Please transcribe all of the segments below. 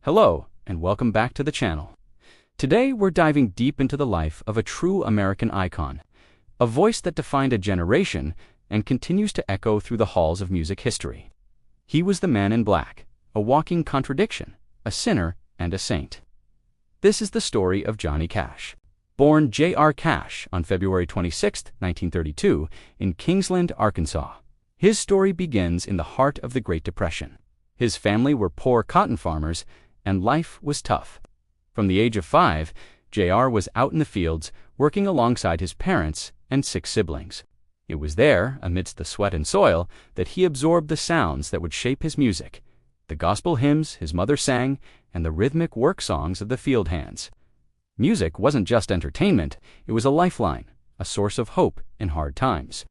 Hello, and welcome back to the channel. Today, we're diving deep into the life of a true American icon, a voice that defined a generation and continues to echo through the halls of music history. He was the man in black, a walking contradiction, a sinner and a saint. This is the story of Johnny Cash. Born J.R. Cash on February 26, 1932, in Kingsland, Arkansas. His story begins in the heart of the Great Depression. His family were poor cotton farmers, and life was tough. From the age of 5, J.R. was out in the fields, working alongside his parents and 6 siblings. It was there, amidst the sweat and soil, that he absorbed the sounds that would shape his music, the gospel hymns his mother sang, and the rhythmic work songs of the field hands. Music wasn't just entertainment, it was a lifeline, a source of hope in hard times.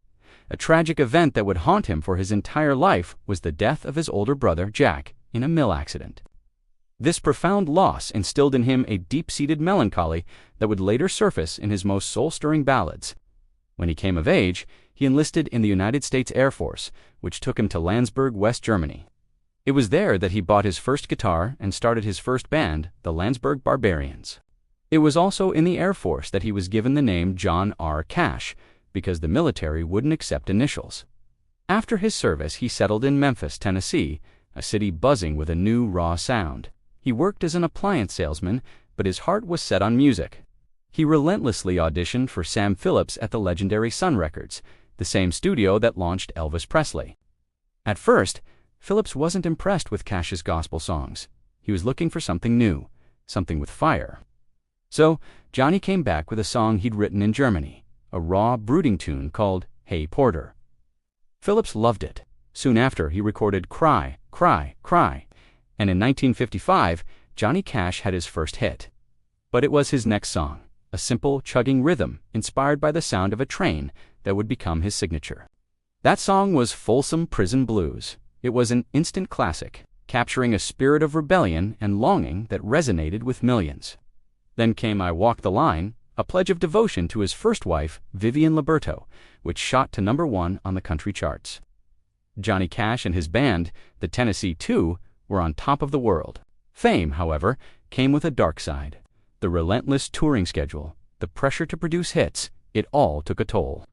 A tragic event that would haunt him for his entire life was the death of his older brother, Jack, in a mill accident. This profound loss instilled in him a deep-seated melancholy that would later surface in his most soul-stirring ballads. When he came of age, he enlisted in the United States Air Force, which took him to Landsberg, West Germany. It was there that he bought his first guitar and started his first band, the Landsberg Barbarians. It was also in the Air Force that he was given the name John R. Cash, because the military wouldn't accept initials. After his service, he settled in Memphis, Tennessee, a city buzzing with a new, raw sound. He worked as an appliance salesman, but his heart was set on music. He relentlessly auditioned for Sam Phillips at the legendary Sun Records, the same studio that launched Elvis Presley. At first, Phillips wasn't impressed with Cash's gospel songs. He was looking for something new, something with fire. So, Johnny came back with a song he'd written in Germany, a raw, brooding tune called Hey Porter. Phillips loved it. Soon after, he recorded Cry, Cry, Cry, and in 1955, Johnny Cash had his first hit. But it was his next song, a simple, chugging rhythm inspired by the sound of a train that would become his signature. That song was Folsom Prison Blues. It was an instant classic, capturing a spirit of rebellion and longing that resonated with millions. Then came I Walk the Line, a pledge of devotion to his first wife, Vivian Liberto, which shot to #1 on the country charts. Johnny Cash and his band, the Tennessee Two, were on top of the world. Fame, however, came with a dark side. The relentless touring schedule, the pressure to produce hits, it all took a toll.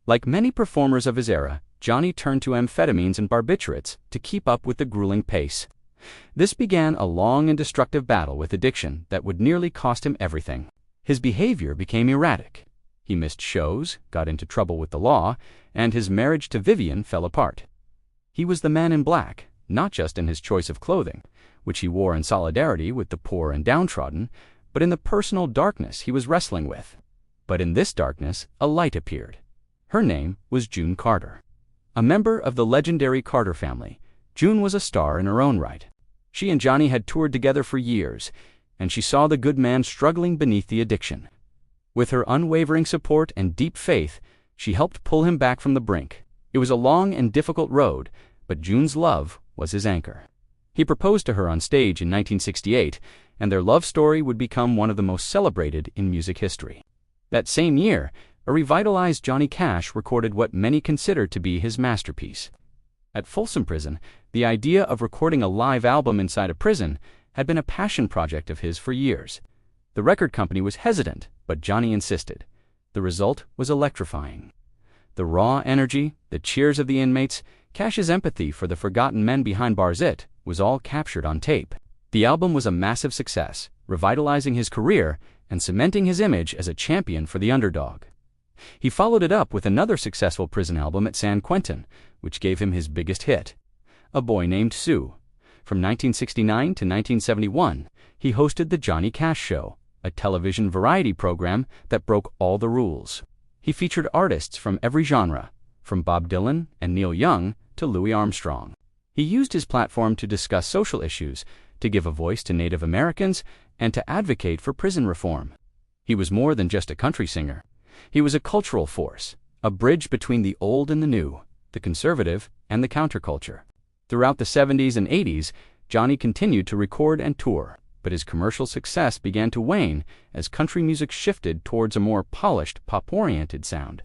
Like many performers of his era, Johnny turned to amphetamines and barbiturates to keep up with the grueling pace. This began a long and destructive battle with addiction that would nearly cost him everything. His behavior became erratic. He missed shows, got into trouble with the law, and his marriage to Vivian fell apart. He was the man in black, not just in his choice of clothing, which he wore in solidarity with the poor and downtrodden, but in the personal darkness he was wrestling with. But in this darkness, a light appeared. Her name was June Carter. A member of the legendary Carter family, June was a star in her own right. She and Johnny had toured together for years, and she saw the good man struggling beneath the addiction. With her unwavering support and deep faith, she helped pull him back from the brink. It was a long and difficult road, but June's love was his anchor. He proposed to her on stage in 1968, and their love story would become one of the most celebrated in music history. That same year, a revitalized Johnny Cash recorded what many consider to be his masterpiece. At Folsom Prison, the idea of recording a live album inside a prison had been a passion project of his for years. The record company was hesitant, but Johnny insisted. The result was electrifying. The raw energy, the cheers of the inmates, Cash's empathy for the forgotten men behind bars was all captured on tape. The album was a massive success, revitalizing his career and cementing his image as a champion for the underdog. He followed it up with another successful prison album at San Quentin, which gave him his biggest hit, A Boy Named Sue. From 1969 to 1971, he hosted The Johnny Cash Show, a television variety program that broke all the rules. He featured artists from every genre, from Bob Dylan and Neil Young to Louis Armstrong. He used his platform to discuss social issues, to give a voice to Native Americans, and to advocate for prison reform. He was more than just a country singer. He was a cultural force, a bridge between the old and the new, the conservative and the counterculture. Throughout the 70s and 80s, Johnny continued to record and tour, but his commercial success began to wane as country music shifted towards a more polished, pop-oriented sound.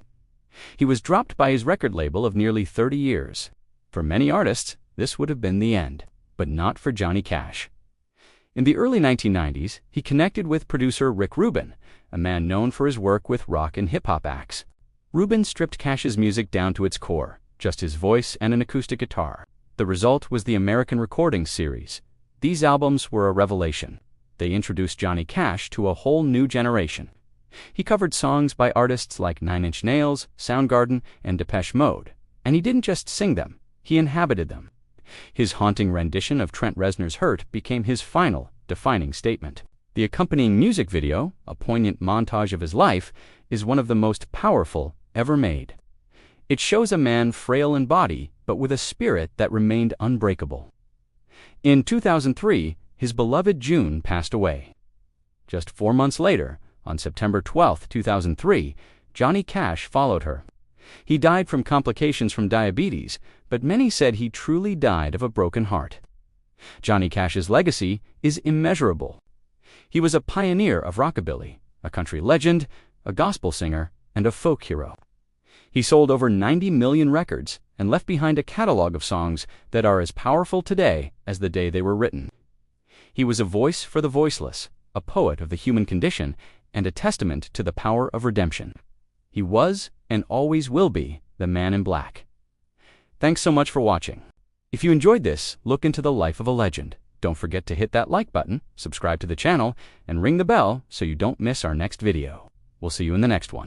He was dropped by his record label of nearly 30 years. For many artists, this would have been the end, but not for Johnny Cash. In the early 1990s, he connected with producer Rick Rubin, a man known for his work with rock and hip-hop acts. Rubin stripped Cash's music down to its core, just his voice and an acoustic guitar. The result was the American Recordings series. These albums were a revelation. They introduced Johnny Cash to a whole new generation. He covered songs by artists like Nine Inch Nails, Soundgarden, and Depeche Mode. And he didn't just sing them, he inhabited them. His haunting rendition of Trent Reznor's Hurt became his final, defining statement. The accompanying music video, a poignant montage of his life, is one of the most powerful ever made. It shows a man frail in body, but with a spirit that remained unbreakable. In 2003, his beloved June passed away. Just 4 months later, on September 12, 2003, Johnny Cash followed her. He died from complications from diabetes, but many said he truly died of a broken heart. Johnny Cash's legacy is immeasurable. He was a pioneer of rockabilly, a country legend, a gospel singer, and a folk hero. He sold over 90 million records and left behind a catalog of songs that are as powerful today as the day they were written. He was a voice for the voiceless, a poet of the human condition, and a testament to the power of redemption. He was, and always will be, the man in black. Thanks so much for watching. If you enjoyed this, look into the life of a legend. Don't forget to hit that like button, subscribe to the channel, and ring the bell so you don't miss our next video. We'll see you in the next one.